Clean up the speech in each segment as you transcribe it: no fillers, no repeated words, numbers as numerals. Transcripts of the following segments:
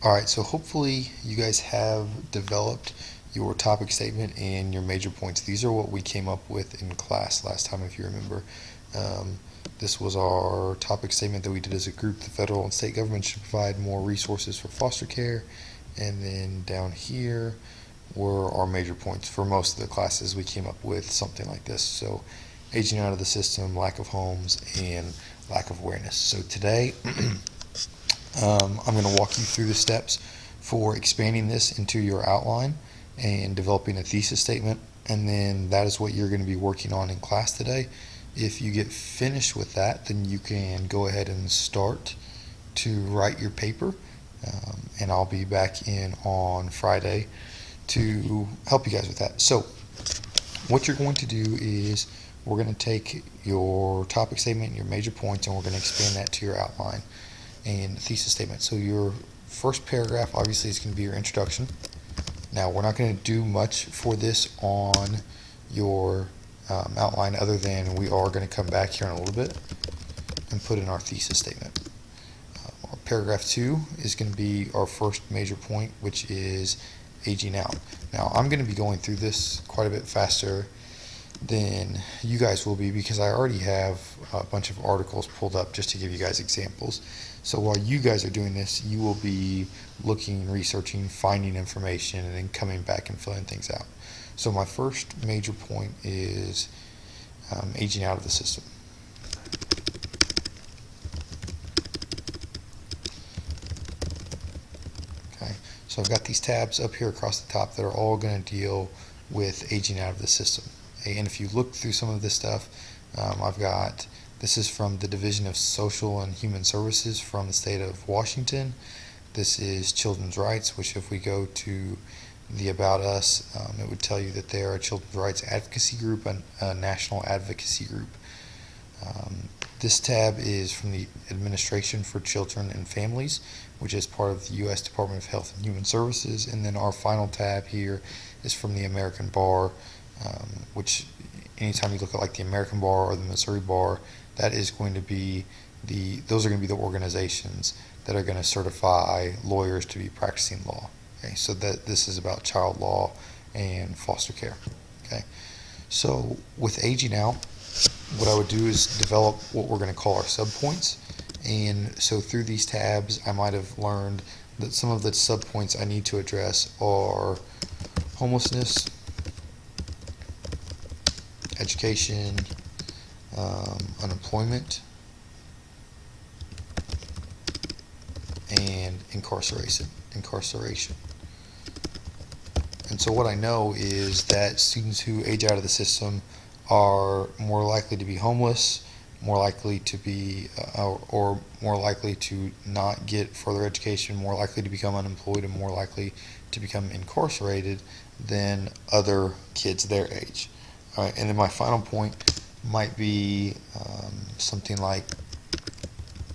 Alright, so hopefully you guys have developed your topic statement and your major points. These are what we came up with in class last time, if you remember. This was our topic statement that we did as a group. The federal and state government should provide more resources for foster care. And then down here were our major points. For most of the classes, we came up with something like this. So, aging out of the system, lack of homes, and lack of awareness. So today, I'm going to walk you through the steps for expanding this into your outline and developing a thesis statement, and then that is what you're going to be working on in class today. If you get finished with that, then you can go ahead and start to write your paper, and I'll be back in on Friday to help you guys with that. So what you're going to do is we're going to take your topic statement and your major points, and we're going to expand that to your outline and thesis statement. So your first paragraph obviously is going to be your introduction. Now we're not going to do much for this on your outline, other than we are going to come back here in a little bit and put in our thesis statement. Our paragraph 2 is going to be our first major point, which is aging out. Now I'm going to be going through this quite a bit faster than you guys will be, because I already have a bunch of articles pulled up just to give you guys examples. So while you guys are doing this, you will be looking, researching, finding information, and then coming back and filling things out. So my first major point is aging out of the system. Okay, so I've got these tabs up here across the top that are all going to deal with aging out of the system. And if you look through some of this stuff, this is from the Division of Social and Human Services from the state of Washington. This is children's rights, which if we go to the About Us, it would tell you that they are a children's rights advocacy group, a national advocacy group. This tab is from the Administration for Children and Families, which is part of the U.S. Department of Health and Human Services. And then our final tab here is from the American Bar, which anytime you look at like the American Bar or the Missouri Bar, that is going to be those are going to be the organizations that are going to certify lawyers to be practicing law. Okay, so that this is about child law and foster care. Okay, so with aging out, what I would do is develop what we're going to call our subpoints. And so through these tabs, I might have learned that some of the subpoints I need to address are homelessness, education, unemployment, and incarceration. And so what I know is that students who age out of the system are more likely to be homeless, more likely to be or more likely to not get further education, more likely to become unemployed, and more likely to become incarcerated than other kids their age. All right, and then my final point might be something like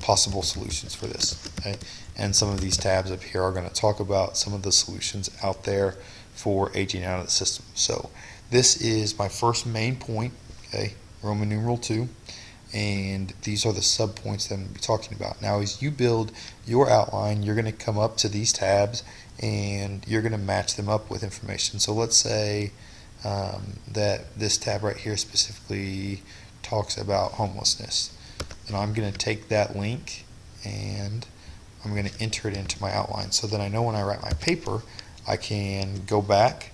possible solutions for this. Okay? And some of these tabs up here are going to talk about some of the solutions out there for aging out of the system. So this is my first main point, okay, Roman numeral 2, and these are the subpoints that I'm going to be talking about. Now as you build your outline, you're going to come up to these tabs and you're going to match them up with information. So let's say that this tab right here specifically talks about homelessness. And I'm going to take that link and I'm going to enter it into my outline, so that I know when I write my paper, I can go back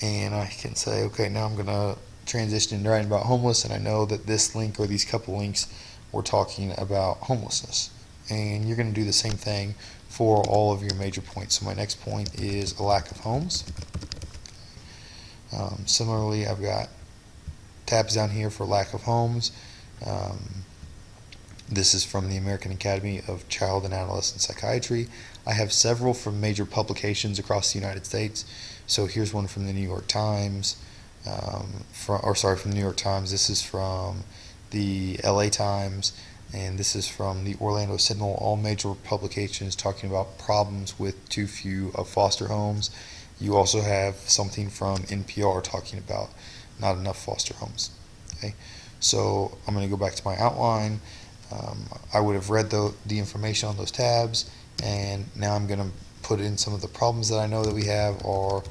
and I can say, okay, now I'm going to transition into writing about homeless, and I know that this link or these couple links were talking about homelessness. And you're going to do the same thing for all of your major points. So my next point is a lack of homes. Similarly, I've got tabs down here for lack of homes. This is from the American Academy of Child and Adolescent Psychiatry. I have several from major publications across the United States. So here's one from the New York Times. From the New York Times. This is from the LA Times, and this is from the Orlando Sentinel. All major publications talking about problems with too few of foster homes. You also have something from NPR talking about not enough foster homes. Okay, so I'm going to go back to my outline. I would have read the information on those tabs, And now I'm going to put in some of the problems that I know that we have are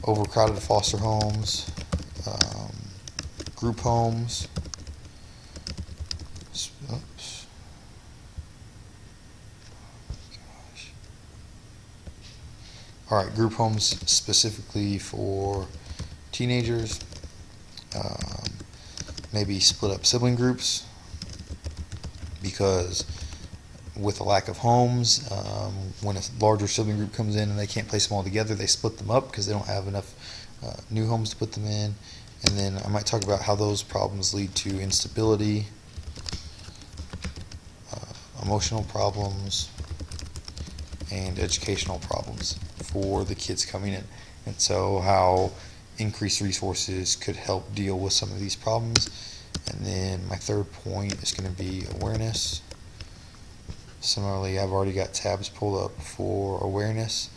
overcrowded foster homes, group homes, oops, gosh. All right, group homes specifically for teenagers, maybe split up sibling groups, because with a lack of homes, when a larger sibling group comes in and they can't place them all together, they split them up because they don't have enough new homes to put them in. And then I might talk about how those problems lead to instability, emotional problems, and educational problems for the kids coming in. And so how increased resources could help deal with some of these problems. And then my third point is going to be awareness. Similarly, I've already got tabs pulled up for awareness.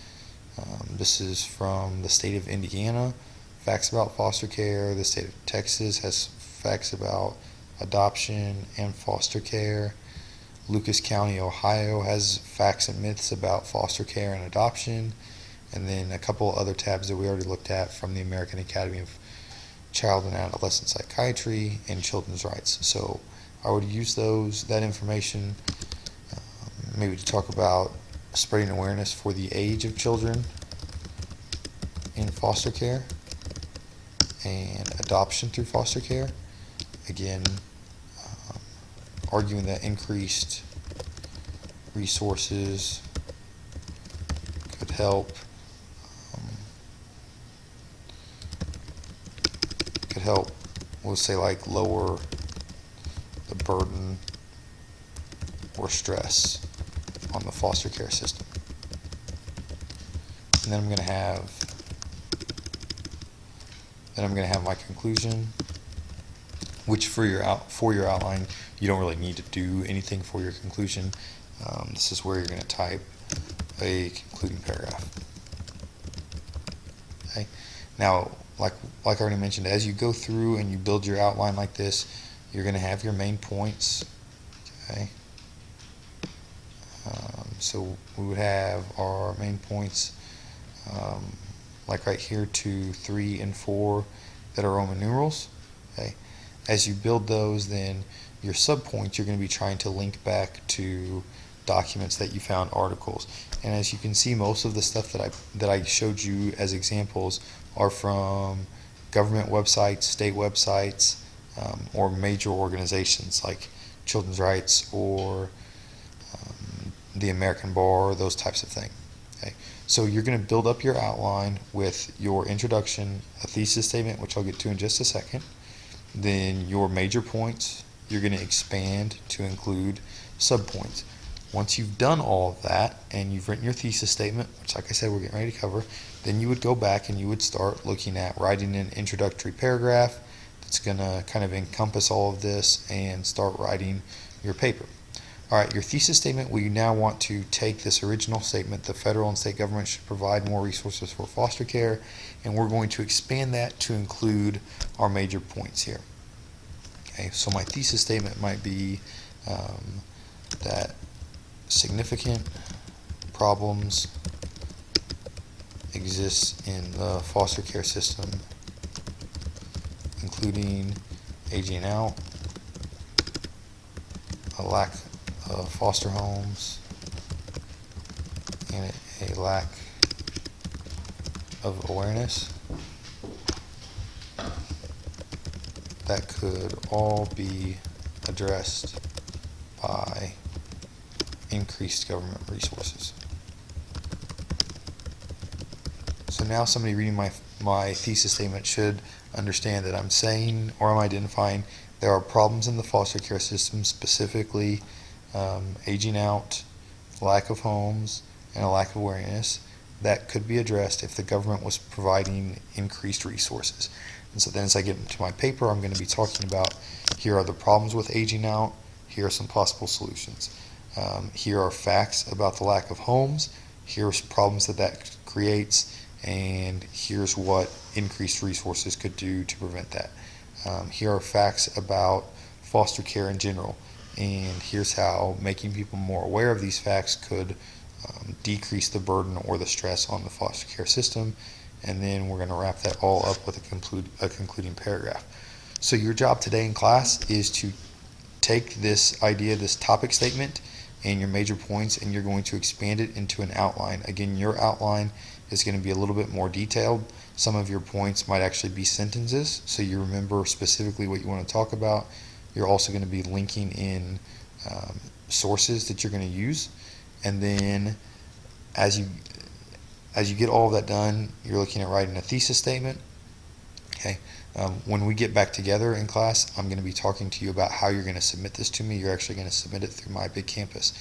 This is from the state of Indiana, facts about foster care. The state of Texas has facts about adoption and foster care. Lucas County, Ohio has facts and myths about foster care and adoption. And then a couple other tabs that we already looked at from the American Academy of Child and Adolescent Psychiatry and Children's Rights. So I would use that information maybe to talk about spreading awareness for the age of children in foster care and adoption through foster care. Again, arguing that increased resources could help we'll say, like, lower the burden or stress on the foster care system. And then I'm going to have my conclusion, which for your outline, you don't really need to do anything for your conclusion. This is where you're going to type a concluding paragraph. Okay. Now, like I already mentioned, as you go through and you build your outline like this, you're going to have your main points. Okay. So we would have our main points, like right here, 2, 3, and 4, that are Roman numerals. Okay. As you build those, then your subpoints, you're going to be trying to link back to documents that you found, articles. And as you can see, most of the stuff that I showed you as examples are from government websites, state websites, or major organizations like Children's Rights or the American Bar, those types of things. Okay. So you're going to build up your outline with your introduction, a thesis statement, which I'll get to in just a second. Then your major points, you're going to expand to include subpoints. Once you've done all of that and you've written your thesis statement, which, like I said, we're getting ready to cover, then you would go back and you would start looking at writing an introductory paragraph that's going to kind of encompass all of this and start writing your paper. All right, your thesis statement, we now want to take this original statement, the federal and state government should provide more resources for foster care, and we're going to expand that to include our major points here. Okay, so my thesis statement might be that significant problems exist in the foster care system, including aging out, a lack of foster homes, and a lack of awareness that could all be addressed by increased government resources. So now somebody reading my thesis statement should understand that I'm saying, or I'm identifying, there are problems in the foster care system, specifically aging out, lack of homes, and a lack of awareness that could be addressed if the government was providing increased resources. And so then as I get into my paper, I'm going to be talking about, here are the problems with aging out, here are some possible solutions. Here are facts about the lack of homes, here's problems that creates, and here's what increased resources could do to prevent that. Here are facts about foster care in general, and here's how making people more aware of these facts could decrease the burden or the stress on the foster care system. And then we're going to wrap that all up with a concluding paragraph. So your job today in class is to take this idea, this topic statement, and your major points, and you're going to expand it into an outline. Again, your outline is going to be a little bit more detailed. Some of your points might actually be sentences, so you remember specifically what you want to talk about. You're also going to be linking in sources that you're going to use, and then as you get all of that done, you're looking at writing a thesis statement. Okay. When we get back together in class, I'm going to be talking to you about how you're going to submit this to me. You're actually going to submit it through My Big Campus.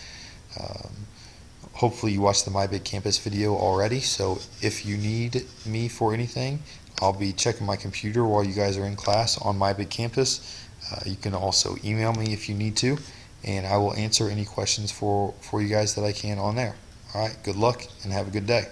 Hopefully you watched the My Big Campus video already, so if you need me for anything, I'll be checking my computer while you guys are in class on My Big Campus. You can also email me if you need to, and I will answer any questions for you guys that I can on there. All right, good luck and have a good day.